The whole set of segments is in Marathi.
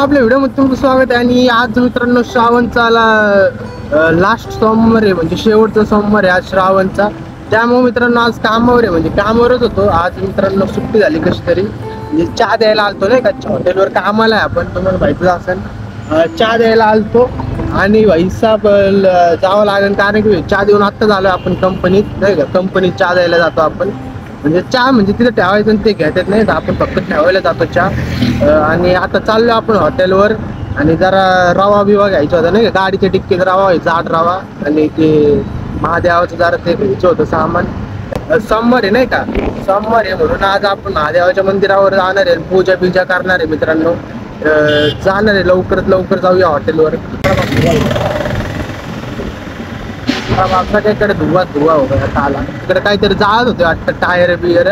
आपल्या व्हिडिओमध्ये तुमचं स्वागत आहे। आणि आज मित्रांनो श्रावणचा लास्ट सोमवार आहे, म्हणजे शेवटचा सोमवार आहे आज श्रावणचा। त्यामुळे मित्रांनो आज कामावर आहे, म्हणजे कामावरच होतो आज मित्रांनो। सुट्टी झाली कशी तरी, म्हणजे चहा द्यायला आलतो नाही का, हॉटेलवर कामाला आहे आपण, तुम्हाला माहितीच असेल। चहा द्यायला आलतो आणि भाईसाहेब जावं लागेल, कारण की चहा देऊन आत्ता झालो आपण कंपनीत नाही का। कंपनीत चहा द्यायला जातो आपण, म्हणजे चहा म्हणजे तिथे ठेवायचं आणि ते घेतात नाही, आपण फक्त ठेवायला जातो चहा। आणि आता चाललो आपण हॉटेलवर, आणि जरा रवा बिवा घ्यायचा होता नाही का, गाडीच्या टिक्कीत रवा व्हायचा, 8 रवा, आणि ते महादेवाचं जरा ते घ्यायचं होतं सामान। सोमवार आहे नाही का, सोमवार आहे म्हणून आज आपण महादेवाच्या मंदिरावर जाणार आहे, पूजा बिजा करणार आहे मित्रांनो। जाणार आहे लवकरात लवकर, जाऊया हॉटेलवर। सगळ्याकडे धुवा धुवा होता आला, तिकडे काहीतरी जाळत होते वाटतं, टायर बियर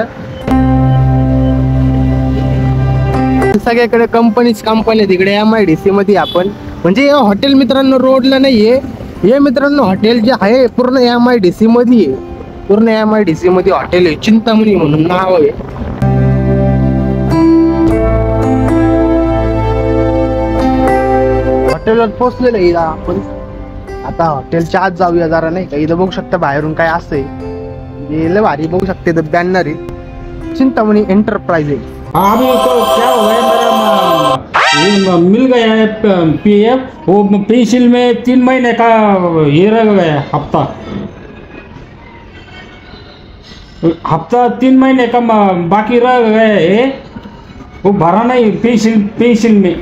सगळ्याकडे। कंपनी तिकडे MIDC मध्ये आपण, म्हणजे हॉटेल मित्रांनो रोडला नाहीये हे मित्रांनो, हॉटेल जे आहे पूर्ण MIDC मध्ये आहे, पूर्ण MIDC मध्ये हॉटेल आहे, चिंतामणी म्हणून नाव आहे। हॉटेलवर पोहोचलेलं आहे आपण, आता हॉटेलच्या आत जाऊया जरा नाही का। इथं बघू शकता बाहेरून काय असंय, म्हणजे लय भारी बघू शकते, इथं बॅनर आहे चिंतामणी एंटरप्राइजेस। अभी तो क्या हो गया, मेरा मिल गया है PF, वो पेंसिल में 3 महीने का ये रह गया हफ्ता 3 महीने का बाकी रह गया है, वो भरा नहीं पेंसिल में।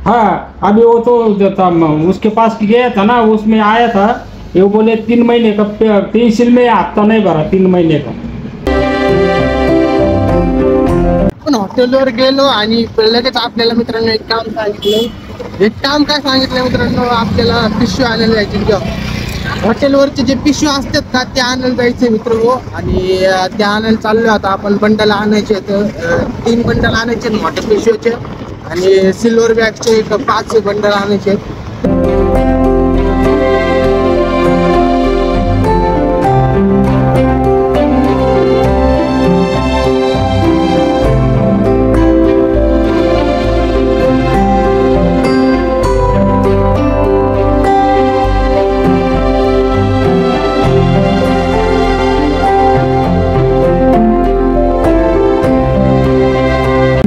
हाँ अभी वो तो जो था उसके पास गया था ना, उसमें आया था, ये बोले 3 महीने का पेंसिल में हफ्ता नहीं भरा, 3 महीने का। आपण हॉटेलवर गेलो आणि लगेच आपल्याला मित्रांनो एक काम सांगितलं। एक काम काय सांगितलं मित्रांनो, आपल्याला पिशवी आणायला जायची। हॉटेलवरचे जे पिशवी असतात का ते आणायला जायचे मित्र हो, आणि ते आणायला चाललो आता आपण। बंडल आणायचे, 3 बंडल आणायचे मोठ्या पिशवीचे, आणि सिल्वर बॅगचे 5 बंडल आणायचे।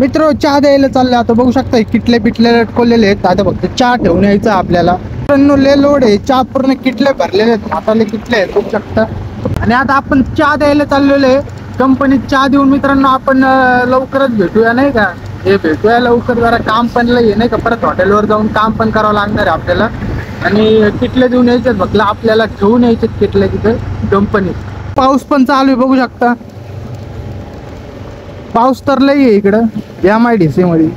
मित्र चहा द्यायला चालले, आता बघू शकता किटले पिटले लटकवलेले आहेत, आता फक्त चहा ठेवून यायचं आपल्याला। मित्रांनो लय लोड आहे, चहा पूर्ण किटले भरलेले आहेत, हाताले किटले आहेत बघू शकता। आणि आता आपण चहा द्यायला चाललेलो आहे कंपनीत। चहा देऊन मित्रांनो आपण लवकरच भेटूया नाही का, हे भेटूया लवकर, जरा काम पण लय नाही का, परत हॉटेलवर जाऊन काम पण करावं लागणार आहे आपल्याला। आणि किटले देऊन यायचे फक्त आपल्याला, ठेवून यायचे किटले तिथे कंपनीत। पाऊस पण चालू आहे बघू शकता, पाऊस तर लई आहे इकडं MIDC मध्ये।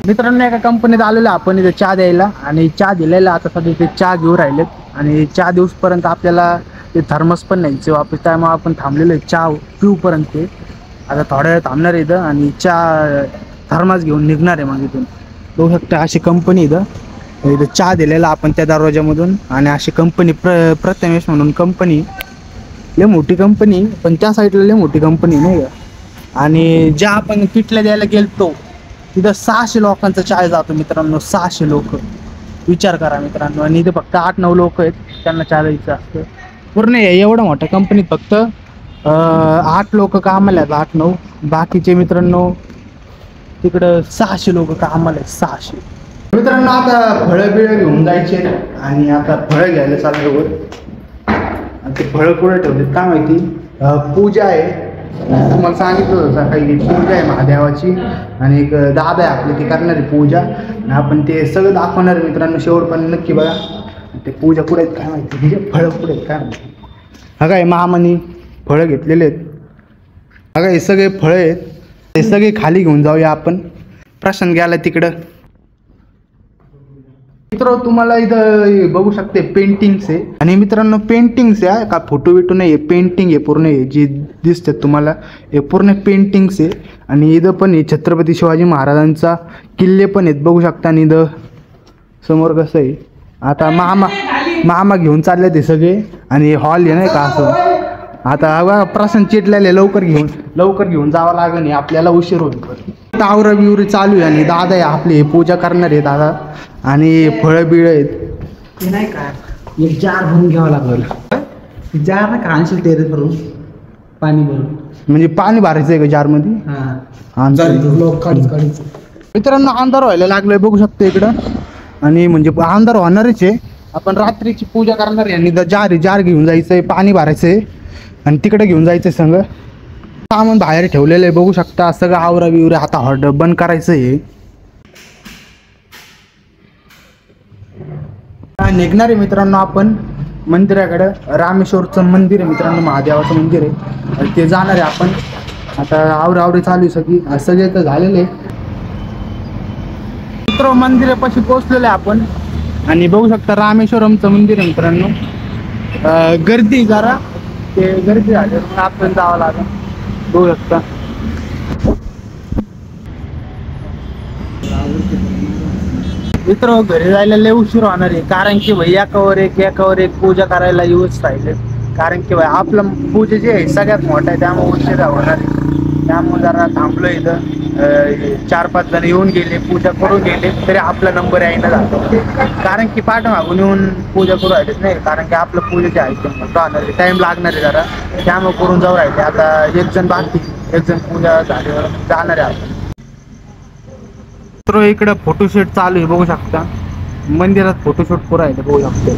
मित्रांनो एका कंपनीत आलेलो आपण इथे चहा द्यायला, आणि चहा दिलेला आता सध्या ते चहा घेऊ राहिलेत, आणि चहा दिवसपर्यंत आपल्याला ते थर्मस पण न्यायचे वापस, त्यामुळे आपण थांबलेलो आहे चहा पिऊपर्यंत। ते आता थोड्या वेळ थांबणार आहे इथं, आणि चहा थर्मस घेऊन निघणार आहे मग इथून। बघू शकता अशी कंपनी इथं चहा दिलेला आपण त्या दरवाजामधून, आणि अशी कंपनी प्रथमेश म्हणून कंपनी, लय मोठी कंपनी, पण त्या साईडला लय मोठी कंपनी नाही का। आणि ज्या आपण किटल्या द्यायला गेलतो तिथं 600 लोकांचा चहा जातो मित्रांनो, 600 लोक, विचार करा मित्रांनो। आणि इथे फक्त 8-9 लोक आहेत त्यांना चहा द्यायचं असतं। पूर्ण एवढं मोठ्या कंपनीत फक्त 8 लोक कामाला आहेत, 8-9, बाकीचे मित्रांनो तिकडं 600 लोक कामाला आहेत, 600 मित्रांनो। आता फळं बिळं घेऊन जायचे, आणि आता फळं घ्यायला चाललो। ते फळं कुठे ठेवलेत काय माहिती, पूजा आहे तुम्हाला सांगितलं होतं काही, पूजा आहे महादेवाची, आणि एक दादा आहे आपली ती करणारी पूजा, आणि आपण ते सगळं दाखवणार मित्रांनो शेवटपर्यंत नक्की बघा। ते पूजा कुठे आहेत काय माहिती, म्हणजे फळं कुठे आहेत काय माहिती। हा काय महामनी फळं घेतलेले आहेत, हा काय हे सगळे फळं आहेत, ते सगळे खाली घेऊन जाऊया आपण। प्रशांत गेला तिकडं। मित्र तुम्हाला इथं बघू शकते पेंटिंग्स आहे, आणि मित्रांनो पेंटिंग्स आहे का, फोटो बिटो नाही आहे, पेंटिंग आहे पूर्ण, आहे जे दिसतात तुम्हाला हे पूर्ण पेंटिंग्स आहे। आणि इथं पण आहे छत्रपती शिवाजी महाराजांचा किल्ले पण आहेत बघू शकता, आणि इथं समोर कसं आहे। आता मामा घेऊन चालले ते सगळे, आणि हॉल आहे नाही का असं। आता प्रशांत चिडलेले, लवकर घेऊन जावं लागेल, आपल्याला उशीर होईल। आवरा बिवरी चालू आहे आणि दादा आहे आपले पूजा करणार आहे दादा आणि फळं बिळ आहेत. ते नाही का एक जार भरून घ्यावं लागेल. जार ना का आणशील टेरेस भरून पाणी भरून. म्हणजे पाणी भरायचं आहे का जारमध्ये? हां मित्रांनो अंधार व्हायला लागलोय बघू शकतो इकडं आणि म्हणजे अंधार होणारच आहे. आपण रात्रीची पूजा करणार आहे आणि जार घेऊन जायचंय पाणी भरायचंय आणि तिकडे घेऊन जायचंय संग सामान बाहेर ठेवलेलं आहे बघू शकता. सगळं आवरा बिवरा आता हॉट बंद करायचं आहे. निघणार आहे मित्रांनो आपण मंदिराकडं. रामेश्वरचं मंदिर आहे मित्रांनो, महादेवाचं मंदिर आहे ते जाणार आहे आपण. आता आवरावरी चालू आहे सगळी सगळे तर झालेले मित्र. मंदिरापाशी पोहोचलेलं आहे आपण आणि बघू शकता रामेश्वरमचं मंदिर आहे मित्रांनो. गर्दी जरा ते गर्दी झाली म्हणून आपण जावं लागेल बघू शकता. मित्र घरी जायला लय उशीर होणार आहे कारण की भाई एकावर एक पूजा करायला येऊच राहिले. कारण की भाई आपलं पूजा जी आहे सगळ्यात मोठा आहे त्यामुळे उशीर होणार आहे. त्यामुळे जरा थांबलो इथं. 4-5 जण येऊन गेले पूजा करून गेले तरी आपला नंबर यायला जातो कारण की पाठमागून येऊन पूजा करू राहिलेच नाही. कारण की आपलं पूजेचे आहे ते राहणार आहे टाइम लागणार आहे जरा त्यामुळे करून जाऊ राहिले. आता एक जण बाकी एक जण पूजा झाल्यावर जाणार आहे आपण. तर इकडं फोटोशूट चालू आहे बघू शकता. मंदिरात फोटोशूट करू राहिले बघू शकतो.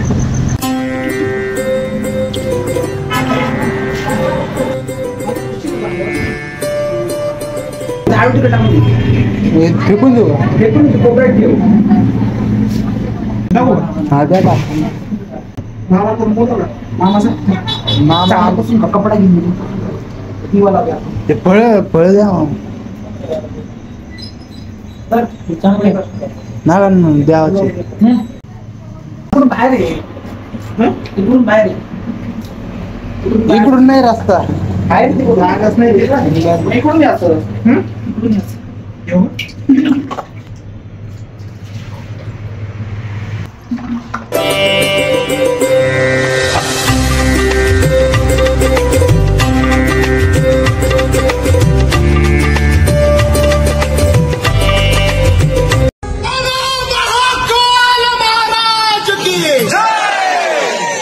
फेकून देऊ हा द्या का मामापासून कपडा घेऊन ते फळ द्या ना द्यावाचे बाहेर आहे इकडून बाहेर आहे. इकडून नाही रस्ता बाहेर जागाच नाही इकडून यायचं. इकडून यायचं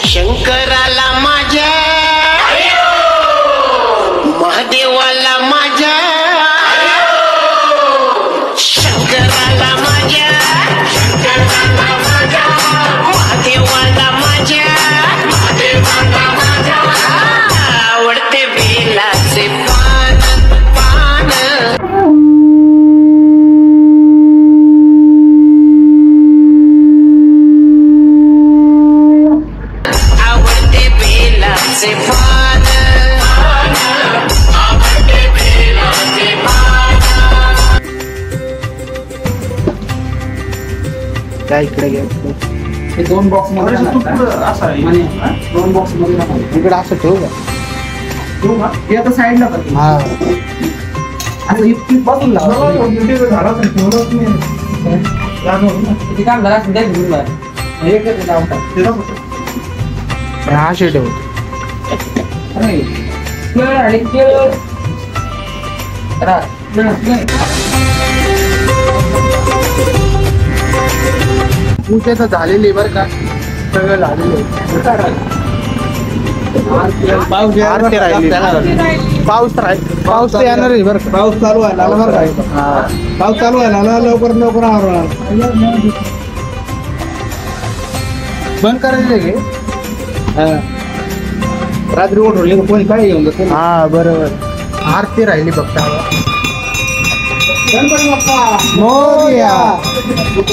शंकराला माझ्या महादेवाला माझ्या शंकराला माझ्या महादेवाला माझ्या आवडते बेलाचे पान पान. त्या इकडे घ्या हे 2 बॉक्स मध्ये दोन बॉक्स मध्ये इकडे असं ठेवू का हे आता साईडला हा असं इतकी बसून काम झाला असे ठेवू. पूजा तर झालेली बरं का सगळं झालेलं आरती राहिली. पाऊस तर येणार आहे बरं का. पाऊस चालू आहे लाला बरं काय पाऊस चालू आहे लाला लवकर आवडणार. बंद करायचं घे रात्री उठवली कोणी काय घेऊन जातो. हा बरोबर. आरती राहिली फक्त गणपती बाप्पा मोरया. जय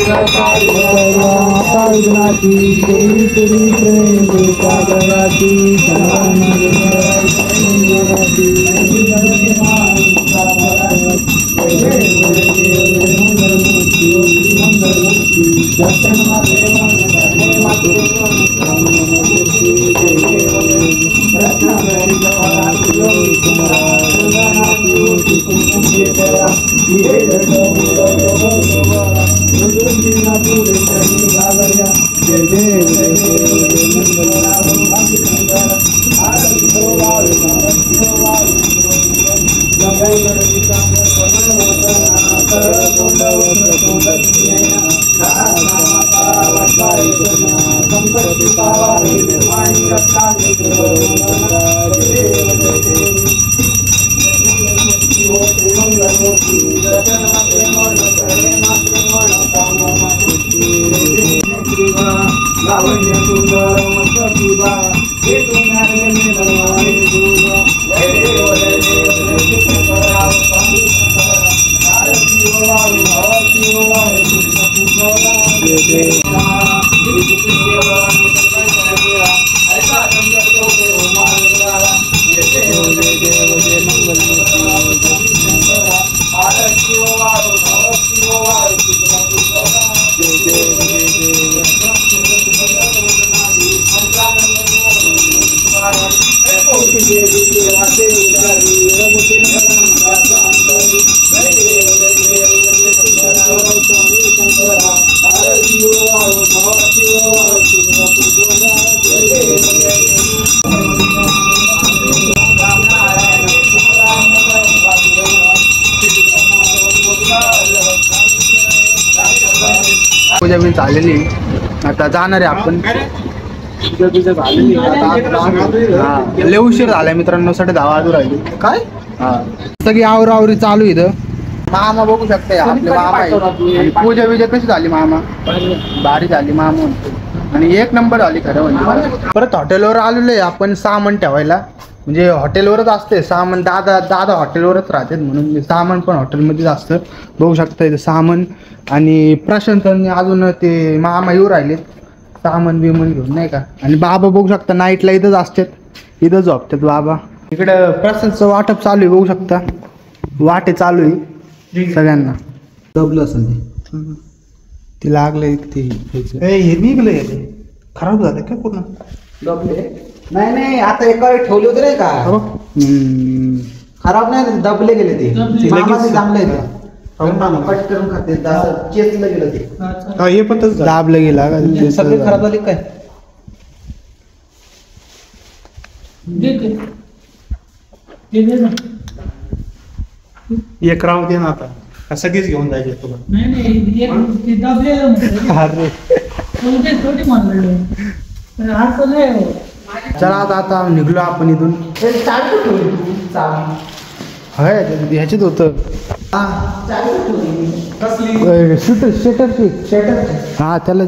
पूजा बी झालेली, आता जाणार आहे आपण. पूजा बिजा झालेली हा, लय उशीर झालाय मित्रांनो, 10:30 वाजू राहिले. काय हा, सगळी आवरावरी चालू इथं. मामा बघू शकता आपले मामा आहे. आणि पूजा बिजा कशी झाली मामा? भारी झाली मामा, आणि एक नंबर झाली खरं म्हणजे. परत हॉटेलवर आलेलो आहे आपण सामान ठेवायला, म्हणजे हॉटेलवरच असते सामान. दादा हॉटेलवरच राहतात म्हणून सामान पण हॉटेलमध्येच असतं. बघू शकता इथं सामान. आणि प्रशांतने अजून ते मामा येऊ राहिले सामान बिमान घेऊन नाही का. आणि बाबा बघू शकता नाईटला इथंच असतात, इथं झोपतात बाबा. इकडं प्रशांतचं वाटप चालू आहे, बघू शकता वाटे चालू आहे सगळ्यांना. दबलं असेल ती लागले ते हे निघलंय, खराब झालं काय पूर्ण. दबले नाही आता एका वेळी ठेवले होते नाही का, खराब नाही, दबले गेले ते. मामाचे चांगले आहेत, कट करून खाते, चेचलं गेलं ते. हे पण तसं दाबलं गेला का ते सगळे खराब झाले काय. एक राहू दे ना आता, का सगळीच घेऊन जायचे तुला. चला आता निघलो आपण इथून. ह्याच्यात होतं शटर हा त्याला